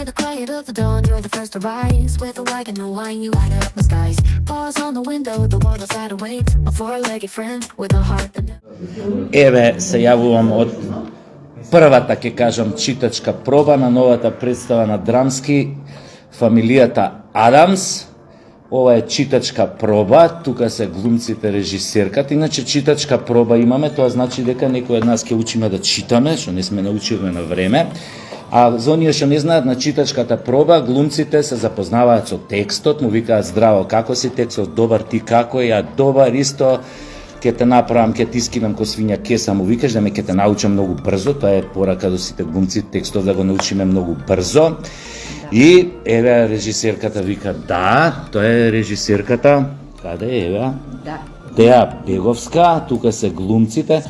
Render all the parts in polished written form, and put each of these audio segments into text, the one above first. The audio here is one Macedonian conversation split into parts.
In the quiet of the dawn, you're the first to rise. With a wagon, no wine, you light up the skies. Pause on the window, the world outside awaits. A four-legged friend with a heart that Еве се јавувам од првата, ќе кажам, читачка проба на новата представа на драмски фамилијата Адамс. Ова е читачка проба, тука се глумците, режисерката. Иначе читачка проба имаме, тоа значи дека некој од нас ќе учиме да читаме, што не сме научиле на време. А за оние што не знаат, на читачката проба глумците се запознаваат со текстот, му викаат здраво, како си текстот, добар ти како е, ја добар исто, ќе те направам, ќе ти скинам ко свиња кеса, му викаш да ме ќе те научам многу брзо, тоа е порака до сите глумци, текстот да го научиме многу брзо. И еве режисерката вика, да, тоа е режисерката, каде е еве? Да. Теа Беговска, тука се глумците.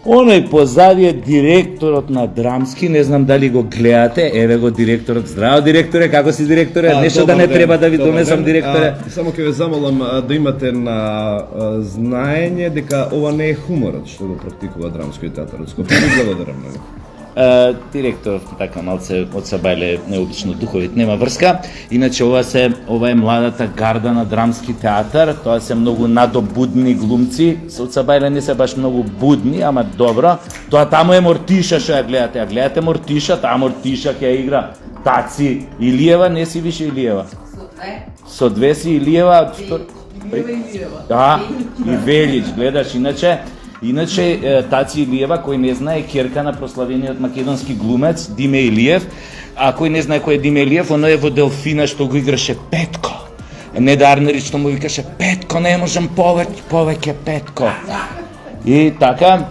Оној позади е директорот на драмски, не знам дали го гледате, еве го директорот. Здраво директоре, како си директоре? Нешто да не треба да ви донесам директоре. Само ќе ве замолам да имате на знаење дека ова не е хуморот што го практикува драмскиот театар од Скопје. Благодарам многу. Директор така малце од Сабајле необично духовит, нема врска. Иначе ова е младата гарда на драмски театар, тоа се многу надобудни глумци. Од Сабајле не се баш многу будни, ама добро. Тоа таму е Мортиша што ја гледате. Ја гледате Мортиша, таа Мортиша ќе игра Таци Илиева, не си више Илиева. Со две си Илиева. Да, и Велич, гледаш, Иначе Таци Илиева, кој не знае, керка на прославениот македонски глумец Диме Илиев, а кој не знае кој е Диме Илиев, оно е во Делфина што го играше Петко. Недарнерич што му викаше Петко, не можам повеќе Петко. И така,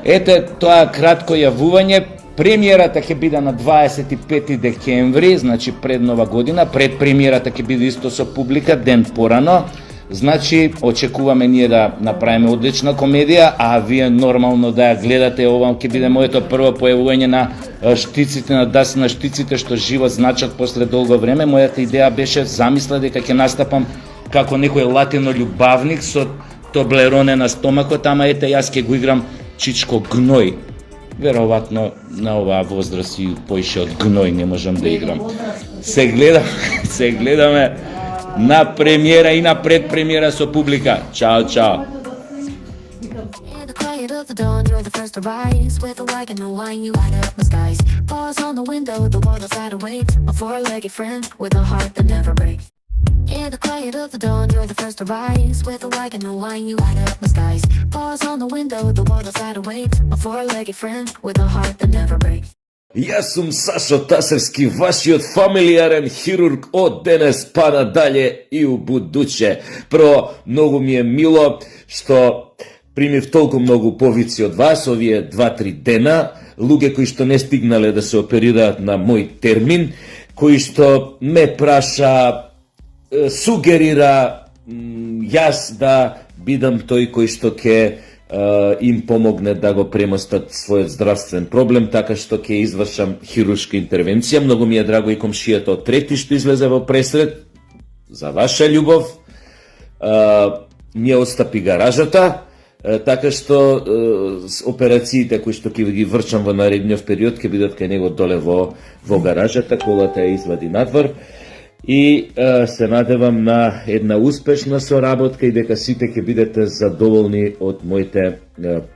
ете тоа кратко јавување. Премиерата ќе биде на 25 декември, значи пред Нова година, пред премиерата ќе биде исто со публика ден порано. Значи, очекуваме ние да направиме одлична комедија, а вие нормално да ја гледате. Ова ќе биде моето прво појавување на штиците, на даси на штиците, што живо значат после долго време. Мојата идеја беше замисла дека ќе настапам како некој латино љубавник со тоблероне на стомакот, ама ете јас ќе го играм Чичко Гној. Веројатно на оваа возраст и поише од Гној не можам да играм. Се гледаме на премиера и на предпремиера со публика. Чао, чао. In the quiet of the dawn, you're the first to rise. With a wagon, no wine, you light up the skies. Pause on the window, the world outside awaits. A four-legged friend with a heart that never breaks. In the quiet of the dawn, you're the first to rise. With a wagon, no wine, you light up the skies. Pause on the window, the world outside awaits. A four-legged friend with a heart that never breaks. Јас сум Сашо Тасевски, вашиот фамилиарен хирург од денес па надале и у будуće. Прво, многу ми е мило што примив толку многу повици од вас овие 2-3 дена, луѓе кои што не стигнале да се оперираат на мој термин, кои што ме праша, сугерира јас да бидам тој кој што ќе им помогне да го премостат својот здравствен проблем, така што ќе извршам хируршка интервенција. Многу ми е драго и комшијата од Трети што излезе во пресред. За ваша љубов ми отстапи гаражата, така што операциите кои што ќе ги вршам во наредниот период ќе бидат кај него доле во гаражата, колата ја извади надвор. И се надевам на една успешна соработка и дека сите ќе бидете задоволни од моите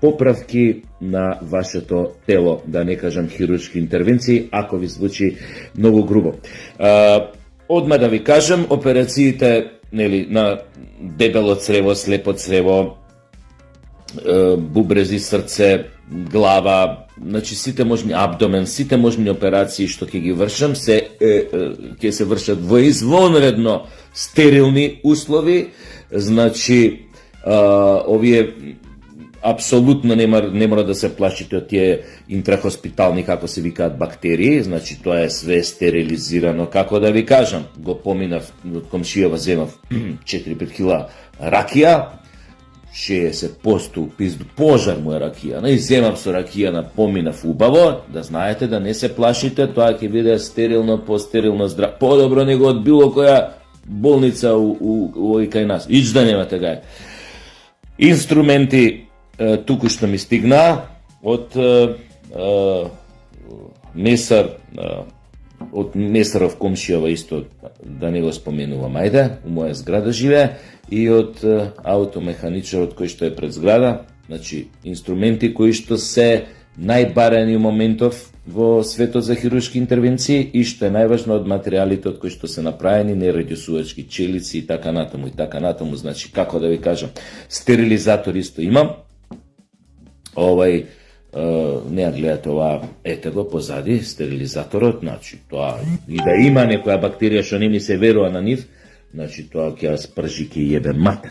поправки на вашето тело, да не кажам хируршки интервенции, ако ви звучи многу грубо. Одма да ви кажам, операциите на дебело црево, слепо црево, бубрези, срце, глава, значи сите можни абдомен, сите можни операции што ќе ги вршам ќе се вршат во извонредно стерилни услови. Значи овие апсолутно не мора да се плашите од тие интрахоспитални, како се викаат, бактерии. Значи тоа е све стерилизирано, како да ви кажам. Го поминав од комшијава, земав 4-5 кила ракија, 60% пизду пожар му е ракија. И земам со ракија, поминав убаво, да знаете, да не се плашите, тоа ќе биде стерилно, постерилно здраво. Подобро него од било која болница у кај нас. Ич да немате гај. Инструменти туку што ми стигна од месар од Месаров комшијава исто, да не го споменувам, ајде, у моја зграда живее, и од аутомеханичарот кој што е пред зграда, значи инструменти кои што се најбарени моментов во светот за хируршки интервенции и што е најважно од материјалите од кои што се направени, нерадиосувачки челици и така натаму, значи како да ви кажам, стерилизатор исто имам. Не гледате ова, ете го позади стерилизаторот, значи тоа и да има некоја бактерија што не ми се верува на нив, значи тоа ќе ја спржи, ќе јебе мате.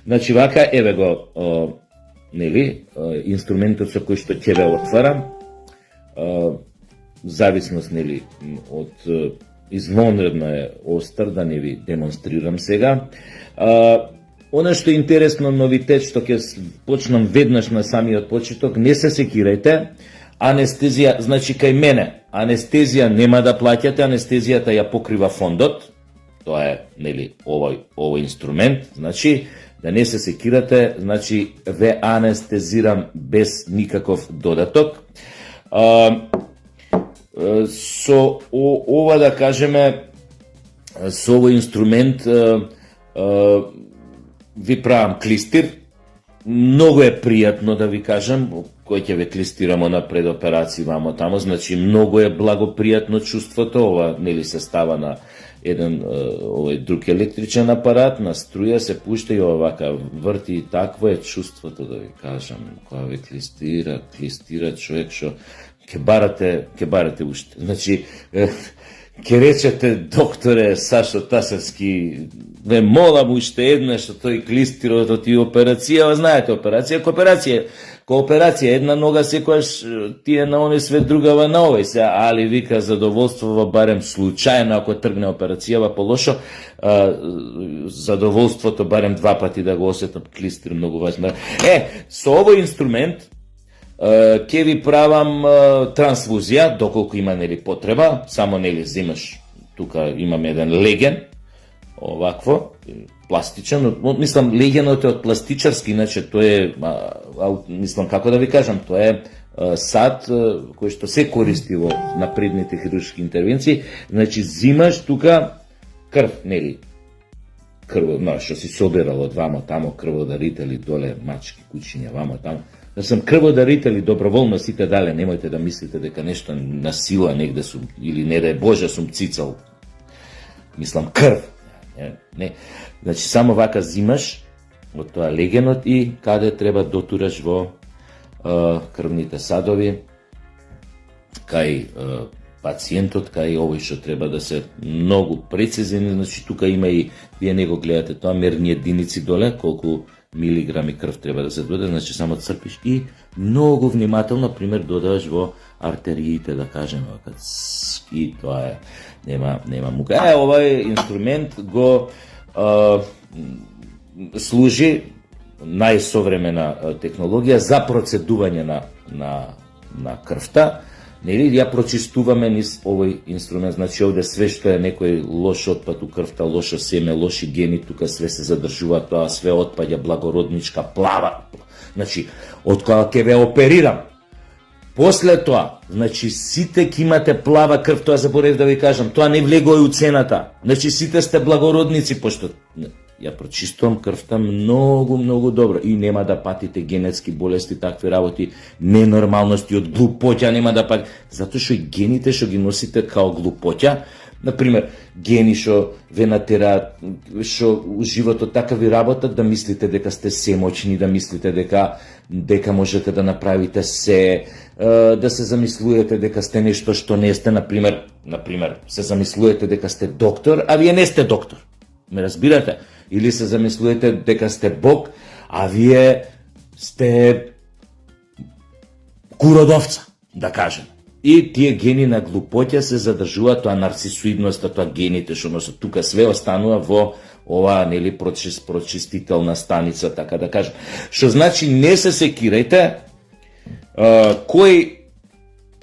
Значи вака еве го нели инструментот со кој што ќе ве отварам, зависност нели од извонредно е остар, да не ви демонстрирам сега. Она што е интересно, новитет што ќе почнам веднаш на самиот почеток, не се секирајте, анестезија, значи кај мене, анестезија нема да плаќате, анестезијата ја покрива фондот, тоа е нели овој инструмент, значи да не се секирате, значи ве анестезирам без никаков додаток. Со ова да кажеме, со овој инструмент ви правам клистир. Многу е пријатно да ви кажам, кој ќе ве клистирамо на предоперација вамо тамо, значи многу е благопријатно чувството, ова нели се става на еден овој друг електричен апарат, на струја се пушта и овака врти, и такво е чувството да ви кажам, кога ве клистира човек што ќе барате уште. Значи ќе речете, докторе Сашо Тасевски, ве молам уште еднаш, што тој клистирот од и операција, знаете, кооперација, една нога секојаш тие на оној свет, другава на овој се, али вика задоволство барем случајно, ако тргне операцијава по лошо, задоволството барем 2 пати да го осетам, клистир многу важно. Со овој инструмент ќе ви правам трансфузија, доколку има нели потреба, само нели земаш, тука имам еден леген, овакво, пластичен, мислам легенот е од пластичарски, иначе тоа е, мислам како да ви кажам, тоа е сад кој што се користи во напредните хируршки интервенции, значи зимаш тука крв, нели, што си собирал од вамо тамо, крводарители доле, мачки, кучиња, вамо тамо. Да сум крводарители доброволно сите дале, немојте да мислите дека нешто на сила негде сум, или не да Боже сум цицал, мислам крв. Не. Значи само вака зимаш од тоа легенот и каде треба дотураш во крвните садови, кај пациентот, кај овој што треба да се многу прецизен, значи тука има и, вие не го гледате тоа, мерни единици доле, колку милиграми крв треба да се додаде, значи само црпиш и многу внимателно, пример, додаваш во артериите, да кажем, и тоа е, нема мука. Овој инструмент го служи најсовремена технологија за процедување на крвта. Нели ја прочистуваме низ овој инструмент, значи овде све што е некој лош отпад у крвта, лошо семе, лоши гени, тука све се задржува, тоа све отпаѓа благородничка, плава. Значи, од кога ќе ве оперирам, после тоа, значи сите ќе имате плава крв, тоа заборев да ви кажам, тоа не влегува и у цената. Значи сите сте благородници, пошто ја прочистувам крвта многу добро и нема да патите генетски болести, такви работи, ненормалности од глупоќа нема да патите, затоа што и гените што ги носите као глупоќа, например, гени што ве натераат, што у животот така ви работат да мислите дека сте семоćни, да мислите дека можете да направите се, да се замислувате дека сте нешто што не сте, например, се замислувате дека сте доктор, а вие не сте доктор. Ме разбирате? Или се замислувате дека сте Бог, а вие сте куродовца, да кажем. И тие гени на глупоќа се задржуваат, тоа нарцисоидноста, тоа гените што носат, тука све останува во ова, нели, прочистителна станица, така да кажем. Што значи не се секирајте, кој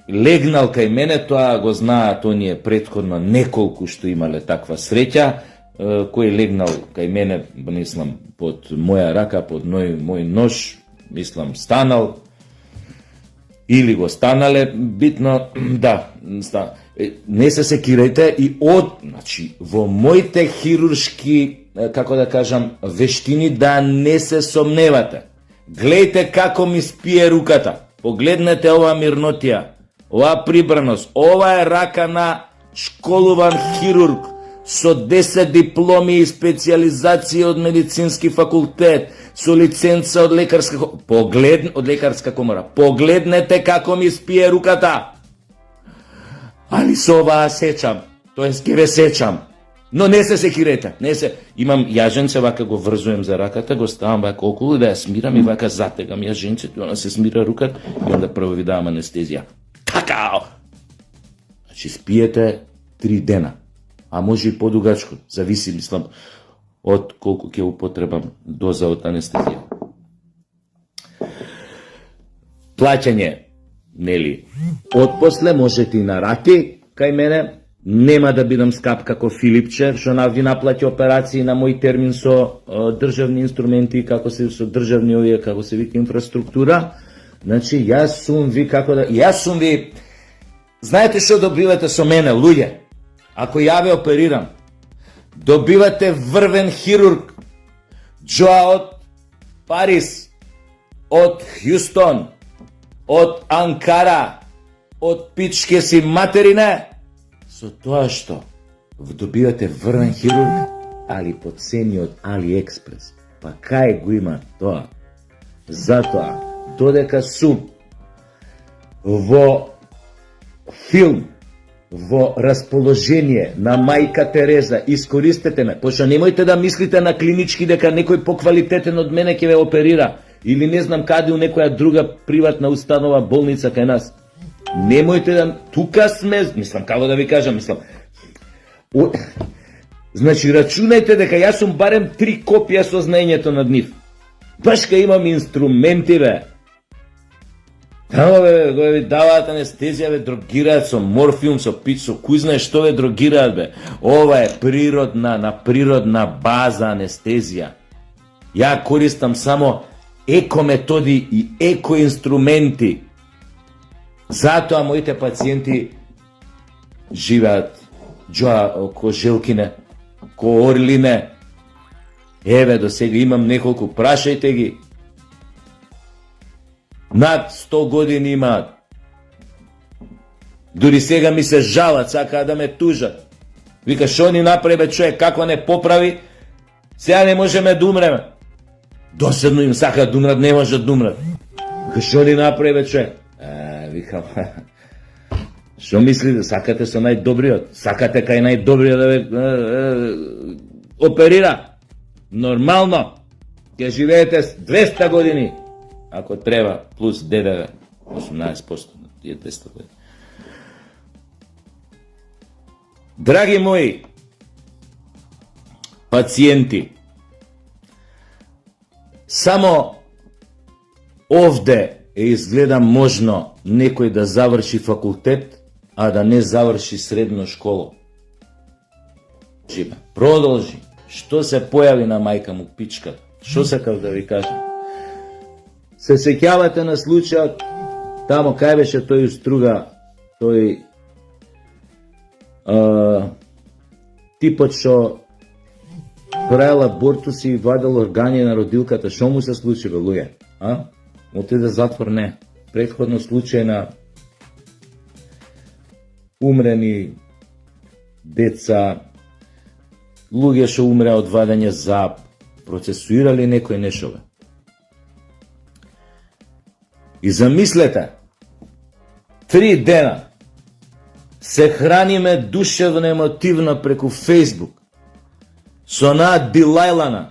легнал кај мене, тоа го знаат оние претходно неколку што имале таква среќа, кој легнал кај мене, мислам, под моја рака, под мој нож, мислам, станал, или го станале, битно, да, не се секирајте и значи, во моите хируршки, како да кажам, вештини да не се сомневате. Глејте како ми спие руката, погледнете ова мирнотија, ова прибраност, ова е рака на школуван хирург со 10 дипломи и специализација од медицински факултет, со лиценца од лекарска комора. Погледнете како ми спие руката. Али со оваа сечам, тоест ке ве сечам. Но не се секирете, не се. Имам јаженце, вака го врзуем за раката, го ставам вака околу да ја смирам и вака затегам јаженцето, она се смира руката и онда прво ви давам анестезија. Какао! Значи спиете 3 дена, а може и подугачко, зависи, мислам, од колку ќе употребам доза од анестезија. Плаќање, нели? Отпосле можете и на рати, кај мене, нема да бидам скап како Филипче, што ви наплати операции на мој термин со државни инструменти, како се со државни овие, како се вика инфраструктура. Значи, јас сум ви, знаете што добивате со мене, луѓе? Ако ја ве оперирам, добивате врвен хирург, Джоа од Парис, од Хјустон, од Анкара, од пичке си материне, со тоа што добивате врвен хирург, али по цени од AliExpress. Па кај го има тоа? Затоа, додека сум во филм, во расположение на мајка Тереза, искористете ме, пошто немојте да мислите на клинички дека некој поквалитетен од мене ќе ве оперира, или не знам каде у некоја друга приватна установа, болница кај нас. Немојте да... Тука сме... Мислам, како да ви кажам, мислам... Значи, рачунајте дека јас сум барем 3 копија со знаењето над нив. Баш кај имам инструменти, бе. Тамо, бе, го ви даваат анестезија, бе, дрогираат со морфиум, со пич, со кој знае што ве дрогираат, бе. Ова е природна, на природна база анестезија. Ја користам само еко-методи и еко-инструменти. Затоа моите пациенти живеат ко желкине, ко орлине. Еве, до сега имам неколку, прашајте ги. Над 100 години имаат. Дури сега ми се жалат, сакаат да ме тужат. Вика, шо ни направи, бе, човек, како не поправи, сега не можеме да умреме. Доседно им сакаат да умрат, не можат да умрат. Вика, шо ни направи, бе, човек? Викам, што мислите, сакате со најдобриот, сакате кај најдобриот да ве оперира. Нормално, ќе живеете 200 години, ако треба, плюс ДДВ, 18% на тие 200 години. Драги мои пациенти, само овде изгледа можно некој да заврши факултет, а да не заврши средно школо. Продолжи. Што се појави на мајка му пичката? Што сакав да ви кажам? Се сеќавате на случајот, тамо кај беше тој Струга, тој типот што правил абортус и вадел органи на родилката, што му се случило, луѓе? Отиде затвор, не. Претходно случај на умрени деца, луѓе што умреа од вадење зап, процесуирали некој нешове. И замислете, 3 дена се храниме душевно емотивно преку Фейсбук со онаа Дилајлана,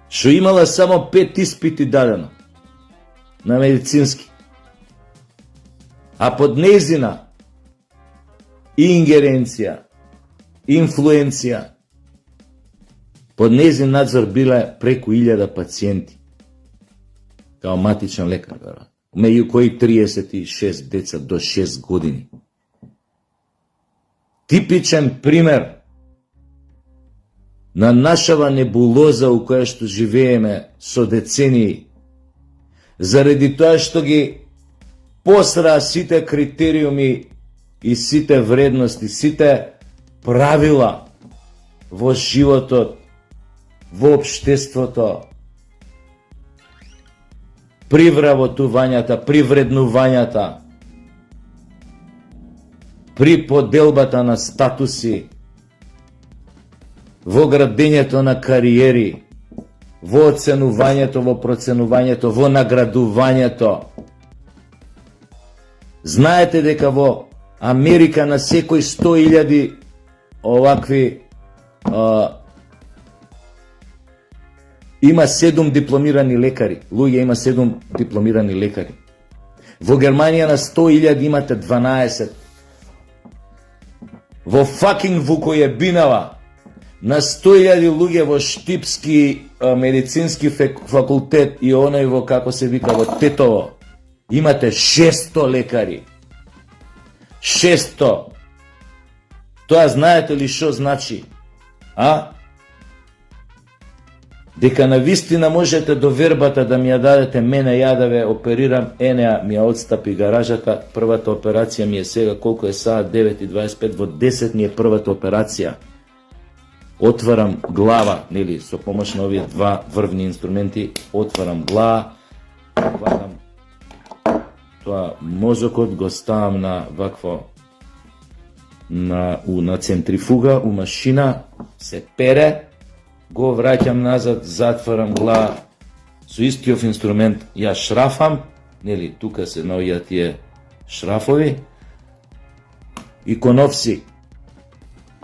што имала само 5 испити дадено на медицински, а под нејзина ингеренција, инфлуенција, под нејзин надзор биле преку 1000 пациенти, као матичен лекар, меѓу кои 36 деца до 6 години. Типичен пример на нашава небулоза у која што живееме со децении, заради тоа што ги посраа сите критериуми и сите вредности, сите правила во животот, во општеството, при вработувањата, при вреднувањата, при поделбата на статуси, во градењето на кариери, во оценувањето, во проценувањето, во наградувањето. Знаете дека во Америка на секој 100.000 овакви има 7 дипломирани лекари. Луѓе има 7 дипломирани лекари. Во Германија на 100.000 имате 12. Во факинг Вукојебинава на 100.000 луѓе во Штипски медицински факултет и оној во како се вика во Тетово имате 600 лекари. 600. Тоа знаете ли што значи? Дека на вистина можете до вербата да ми ја дадете мене, ја да ве оперирам, енеа ми ја отстапи гаражата, првата операција ми е сега, колку е саат 9:25, во 10 ни е првата операција. Отварам глава, нели, со помош на овие два врвни инструменти, отварам глава, вадам тоа мозокот, го ставам на вакво на центрифуга, у машина, се пере, го враќам назад, затварам глава, со истиот инструмент ја шрафам, нели, тука се наоѓаат тие шрафови, и коновси.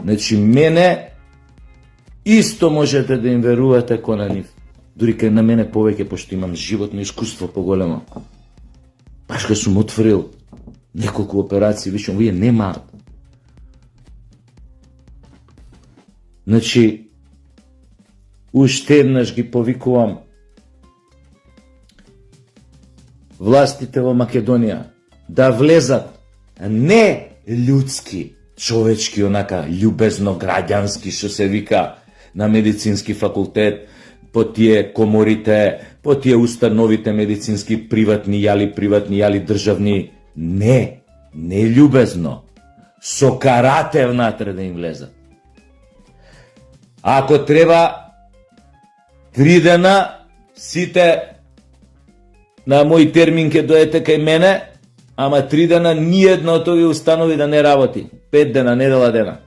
Значи, мене исто можете да им верувате ко на нив. Дури кај на мене повеќе, пошто имам животно искуство поголемо. Баш кога сум отворил неколку операции, вишам, вие немаат. Значи, уште еднаш ги повикувам властите во Македонија да влезат не људски, човечки, онака љубезно граѓански, што се вика на медицински факултет, по тие коморите, по тие установите медицински, приватни јали државни. Не љубезно, со карате внатре да им влезат. Ако треба 3 дена, сите на мој термин ке дојдете кај мене, ама 3 дена ниедна од овие установи да не работи. 5 дена, недела дена.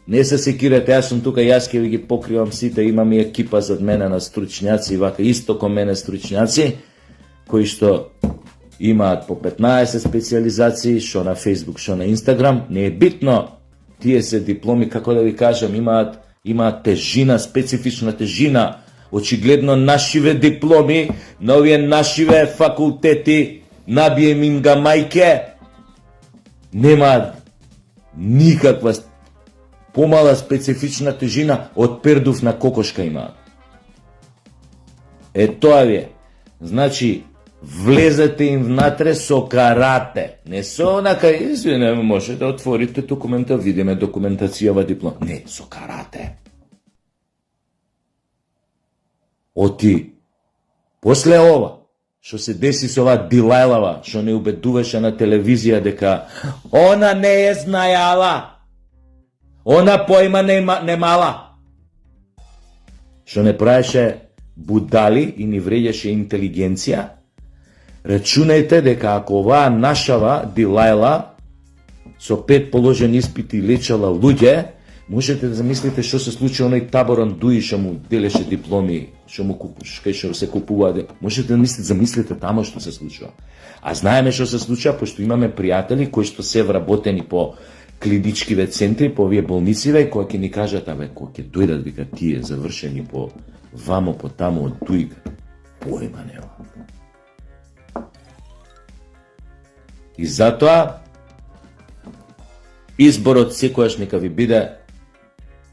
Не се секирате, јас сум тука, јас ке ви ги покривам сите, имам и екипа зад мене на стручњаци, вака исто ко мене стручњаци, кои што имаат по 15 специализации, што на Facebook, што на Instagram. Не е битно, тие се дипломи, како да ви кажам, имаат тежина, специфична тежина. Очигледно нашиве дипломи, на овие нашиве факултети, набием им га мајке, немаат никаква помала специфична тежина од пердув на кокошка имаат. Тоа ви е. Значи, влезете им внатре со карате. Не со онака, извине, може да отворите документа, видиме документацијава диплом. Не, со карате. Оти, после ова, што се деси со ова Дилајлава, што не убедуваше на телевизија дека она не е знајала, она појма не мала, што не правеше будали и ни вреѓаше интелигенција, рачунајте дека ако оваа нашава Дилајла со 5 положени испити лечала луѓе, можете да замислите што се случи оној Таборан Дуи што му делеше дипломи, што се купува. Можете да замислите тамо што се случува. А знаеме што се случува, пошто имаме пријатели кои што се вработени по клиничкиве центри, по овие болнициве, кои ќе ни кажат, кои ќе дојдат, вика, тие завршени по вамо, по тамо, од Дуи, појма нема. И затоа, изборот секојаш нека ви биде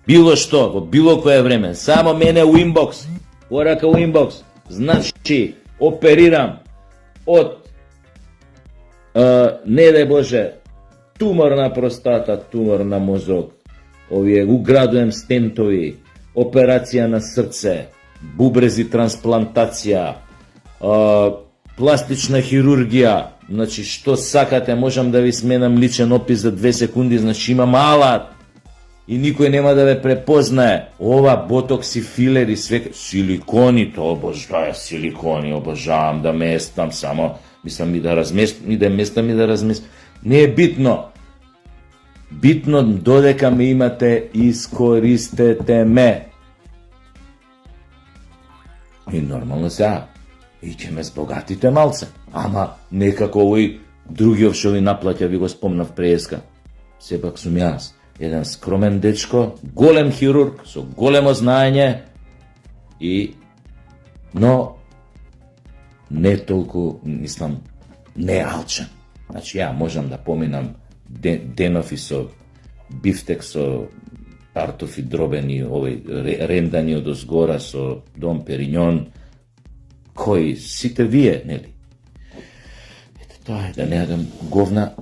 било што, во било кое време, само мене у инбокс, порака у инбокс, значи, оперирам од, не дај Боже, тумор на простата, тумор на мозок, овие уградуем стентови, операција на срце, бубрези трансплантација, пластична хирургија, значи што сакате, можам да ви сменам личен опис за 2 секунди, значи имам алат и никој нема да ве препознае. Ова ботокс и филери, све силикони, то обожавам силикони, обожавам да местам само, мислам и да разместам и да местам и да разместам. Не е битно. Битно додека ме имате, искористете ме. И нормално сега, и ќе ме збогатите малце. Ама некако овој другиот што ви наплаќа, ви го спомнав преска. Сепак сум јас, еден скромен дечко, голем хирург, со големо знаење, но не толку, мислам, не алчен. Значи, ја можам да поминам денови со бифтек, со картофи дробени, овој рендани од озгора со Дом Периньон, кои сите вие, нели? Ете тоа е, да не јадам говна,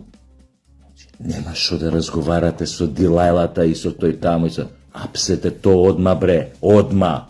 нема шо да разговарате со Дилајлата и со тој таму и со... Апсете то одма, бре, одма.